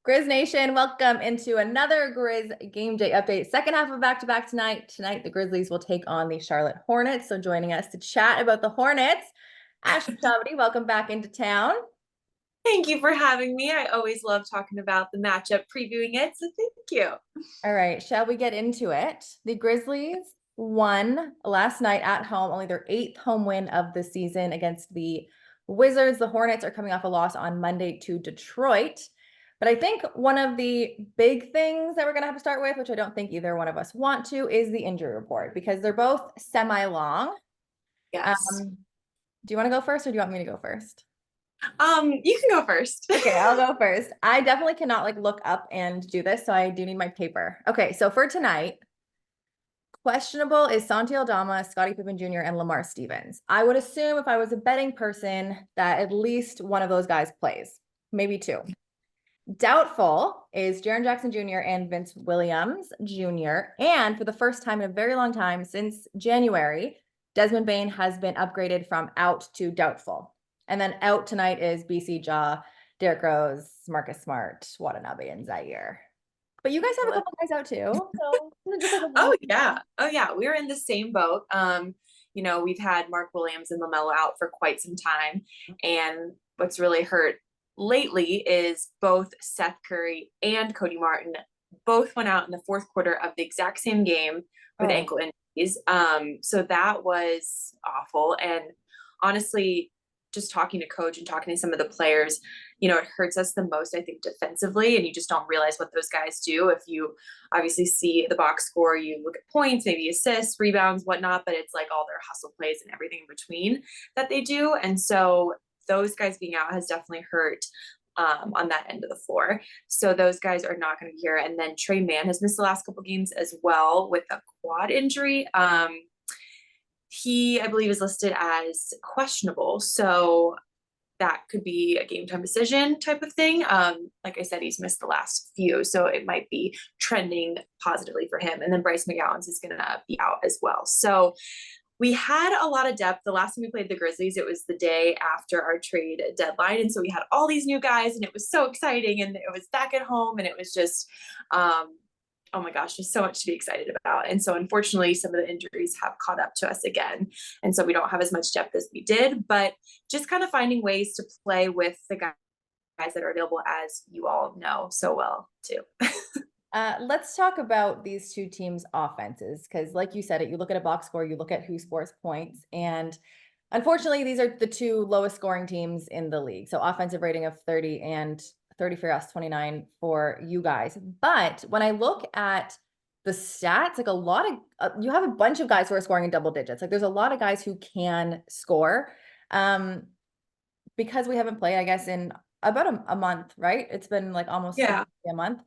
Grizz Nation, welcome into another Grizz Game Day update. Second half of back-to-back tonight. Tonight, the Grizzlies will take on the Charlotte Hornets. So joining us to chat about the Hornets, ShahAhmadi, welcome back into town. Thank you for having me. I always love talking about the matchup, previewing it, so thank you. All right, shall we get into it? The Grizzlies won last night at home, only their 8th home win of the season against the Wizards. The Hornets are coming off a loss on Monday to Detroit. But I think one of the big things that we're going to have to start with, which I don't think either one of us want to, is the injury report because they're both semi-long. Yes. Do you want to go first or do you want me to go first? You can go first. Okay, I'll go first. I definitely cannot look up and do this, so I do need my paper. Okay, so for tonight, questionable is Santi Aldama, Scottie Pippen Jr., and Lamar Stevens. I would assume if I was a betting person that at least one of those guys plays, maybe two. Doubtful is Jaren Jackson Jr. and Vince Williams Jr. And for the first time in a very long time, since January, Desmond Bane has been upgraded from out to doubtful. And then out tonight is BC Jaw, Derrick Rose, Marcus Smart, Watanabe, and Zaire. But you guys have a couple guys out too. So Oh yeah. We were in the same boat. We've had Mark Williams and LaMelo out for quite some time. And what's really hurt lately is both Seth Curry and Cody Martin both went out in the fourth quarter of the exact same game with ankle injuries. So that was awful. And honestly, just talking to coach and talking to some of the players, it hurts us the most, I think, defensively. And you just don't realize what those guys do. If you obviously see the box score, you look at points, maybe assists, rebounds, whatnot, but it's like all their hustle plays and everything in between that they do. And so those guys being out has definitely hurt on that end of the floor. So those guys are not going to be here. And then Trey Mann has missed the last couple games as well with a quad injury. He, I believe, is listed as questionable. So that could be a game time decision type of thing. Like I said, he's missed the last few, so it might be trending positively for him. And then Bryce McGowens is going to be out as well. So we had a lot of depth. The last time we played the Grizzlies, it was the day after our trade deadline. And so we had all these new guys and it was so exciting and it was back at home and it was just, oh my gosh, just so much to be excited about. And so unfortunately, some of the injuries have caught up to us again. And so we don't have as much depth as we did, but just kind of finding ways to play with the guys that are available, as you all know so well too. Let's talk about these two teams' offenses, because like you said, you look at a box score, you look at who scores points, and unfortunately, these are the two lowest scoring teams in the league. So offensive rating of 30 and 30 for us, 29 for you guys. But when I look at the stats, a lot of you have a bunch of guys who are scoring in double digits. There's a lot of guys who can score. Because we haven't played, I guess, in about a month, right? It's been almost a month.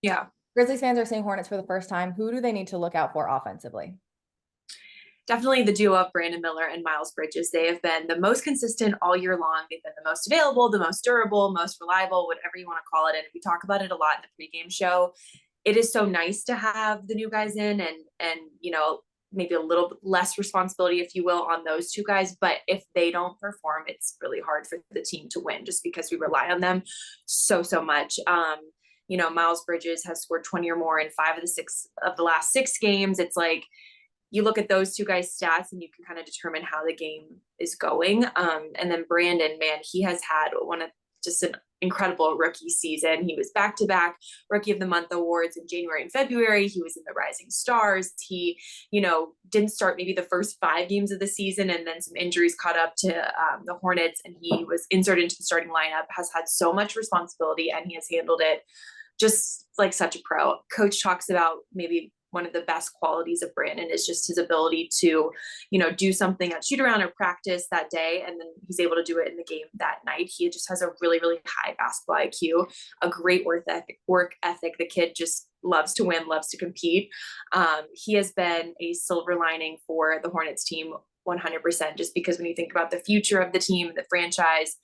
Yeah. Grizzlies fans are seeing Hornets for the first time. Who do they need to look out for offensively? Definitely the duo of Brandon Miller and Miles Bridges. They have been the most consistent all year long. They've been the most available, the most durable, most reliable, whatever you want to call it. And we talk about it a lot in the pregame show. It is so nice to have the new guys in and maybe a little bit less responsibility, if you will, on those two guys. But if they don't perform, it's really hard for the team to win just because we rely on them so much. Miles Bridges has scored 20 or more in 5 of the last 6 games. It's you look at those two guys' stats and you can kind of determine how the game is going. And then Brandon, man, he has had just an incredible rookie season. He was back-to-back Rookie of the Month awards in January and February. He was in the Rising Stars. He, didn't start maybe the first 5 games of the season, and then some injuries caught up to the Hornets, and he was inserted into the starting lineup, has had so much responsibility, and he has handled it just like such a pro. Coach talks about maybe one of the best qualities of Brandon is just his ability to, do something at shoot around or practice that day. And then he's able to do it in the game that night. He just has a really, really high basketball IQ, a great work ethic. The kid just loves to win, loves to compete. He has been a silver lining for the Hornets team 100%, just because when you think about the future of the team, the franchise,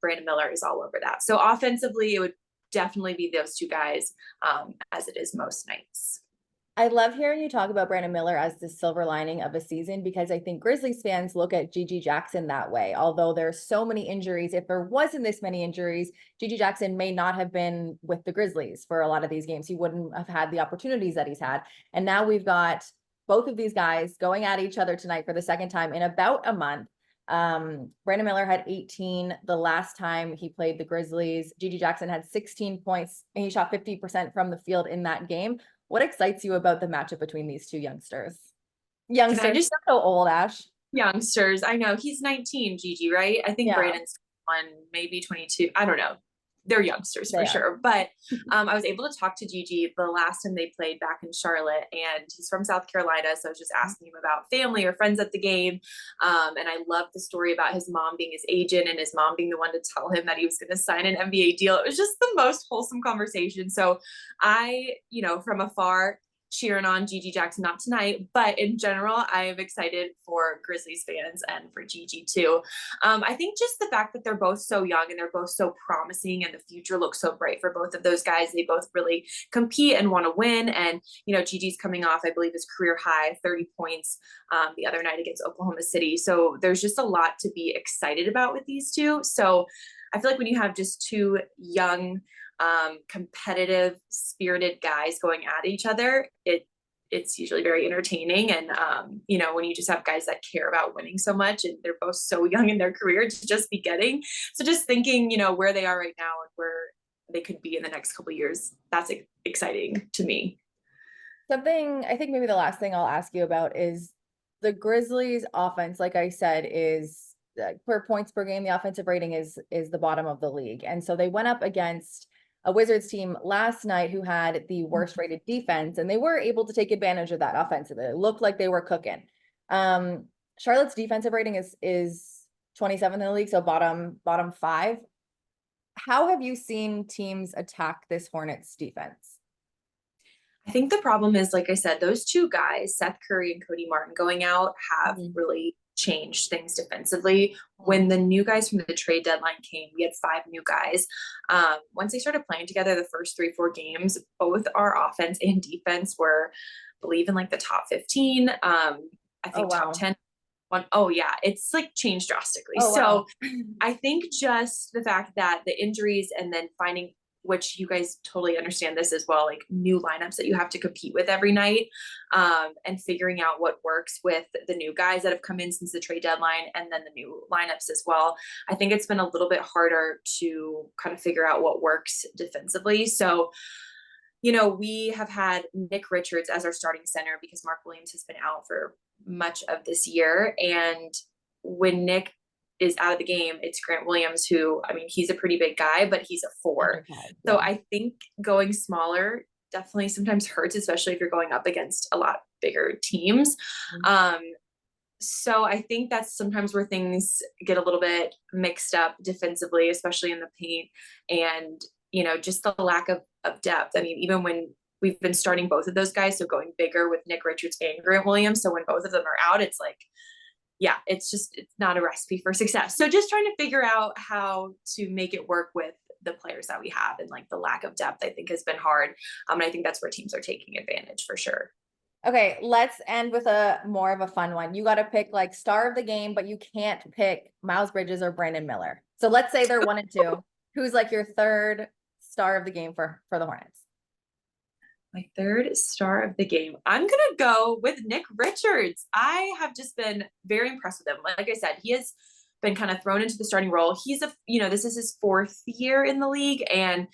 Brandon Miller is all over that. So offensively, it would definitely be those two guys, as it is most nights. I love hearing you talk about Brandon Miller as the silver lining of a season, because I think Grizzlies fans look at Gigi Jackson that way. Although there's so many injuries, if there wasn't this many injuries, Gigi Jackson may not have been with the Grizzlies for a lot of these games. He wouldn't have had the opportunities that he's had. And now we've got both of these guys going at each other tonight for the second time in about a month. Brandon Miller had 18 the last time he played the Grizzlies. Gigi Jackson had 16 points and he shot 50% from the field in that game. What excites you about the matchup between these two youngsters? Can I just So old, Ash. youngsters? I know he's 19, Gigi, right? I think Yeah. Brandon's one, maybe 22. I don't know. They're youngsters for sure. But I was able to talk to Gigi the last time they played back in Charlotte, and he's from South Carolina. So I was just asking him about family or friends at the game. And I love the story about his mom being his agent and his mom being the one to tell him that he was going to sign an NBA deal. It was just the most wholesome conversation. So I, from afar, cheering on Gigi Jackson, not tonight, but in general, I am excited for Grizzlies fans and for Gigi too. I think just the fact that they're both so young and they're both so promising and the future looks so bright for both of those guys. They both really compete and want to win. And, Gigi's coming off, I believe, his career high 30 points the other night against Oklahoma City. So there's just a lot to be excited about with these two. So I feel like when you have just two young, competitive, spirited guys going at each other, it's usually very entertaining. And when you just have guys that care about winning so much and they're both so young in their career to just be getting. So just thinking, where they are right now and where they could be in the next couple of years, that's exciting to me. Something I think maybe the last thing I'll ask you about is the Grizzlies offense, like I said, is per points per game, the offensive rating is the bottom of the league. And so they went up against a Wizards team last night who had the worst rated defense, and they were able to take advantage of that offensively. It looked like they were cooking. Charlotte's defensive rating is 27th in the league, so bottom 5. How have you seen teams attack this Hornets defense? I think the problem is, like I said, those two guys, Seth Curry and Cody Martin, going out have really changed things defensively. When the new guys from the trade deadline came, we had 5 new guys. Once they started playing together the first 3-4 games, both our offense and defense were, I believe, in like the top 15. I think top 10. Oh yeah, it's like changed drastically. So I think just the fact that the injuries and then finding, which you guys totally understand this as well, like new lineups that you have to compete with every night, and figuring out what works with the new guys that have come in since the trade deadline and then the new lineups as well. I think it's been a little bit harder to kind of figure out what works defensively. So, we have had Nick Richards as our starting center because Mark Williams has been out for much of this year. And when Nick is out of the game, it's Grant Williams, who, he's a pretty big guy, but he's a 4. So I think going smaller definitely sometimes hurts, especially if you're going up against a lot bigger teams. So I think that's sometimes where things get a little bit mixed up defensively, especially in the paint, and, just the lack of depth. Even when we've been starting both of those guys, so going bigger with Nick Richards and Grant Williams. So when both of them are out, it's like, yeah, it's not a recipe for success. So just trying to figure out how to make it work with the players that we have, and like the lack of depth, I think, has been hard. And I think that's where teams are taking advantage for sure. Okay, let's end with a more of a fun one. You got to pick like star of the game, but you can't pick Miles Bridges or Brandon Miller. So let's say they're 1 and 2. Who's like your third star of the game for the Hornets? My third star of the game, I'm going to go with Nick Richards. I have just been very impressed with him. Like I said, he has been kind of thrown into the starting role. He's this is his 4th year in the league, and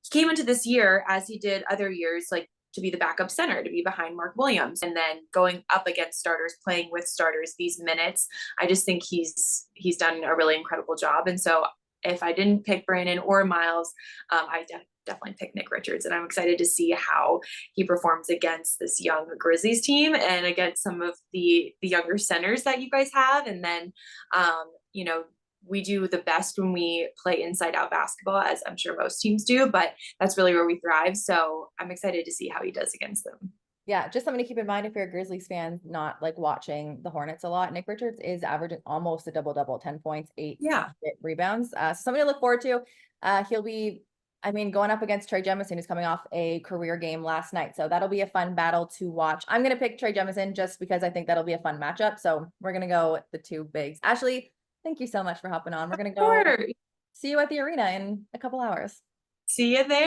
he came into this year, as he did other years, like to be the backup center, to be behind Mark Williams, and then going up against starters, playing with starters these minutes. I just think he's done a really incredible job. And so if I didn't pick Brandon or Miles, I definitely pick Nick Richards, and I'm excited to see how he performs against this young Grizzlies team and against some of the younger centers that you guys have. And then, we do the best when we play inside out basketball, as I'm sure most teams do, but that's really where we thrive. So I'm excited to see how he does against them. Yeah, just something to keep in mind if you're a Grizzlies fan, not like watching the Hornets a lot. Nick Richards is averaging almost a double-double, 10 points, 8 rebounds. So something to look forward to. He'll be, I mean, going up against Trey Jemison, who's coming off a career game last night. So that'll be a fun battle to watch. I'm going to pick Trey Jemison just because I think that'll be a fun matchup. So we're going to go with the two bigs. Ashley, thank you so much for hopping on. We're going to go Sure. see you at the arena in a couple hours. See you there.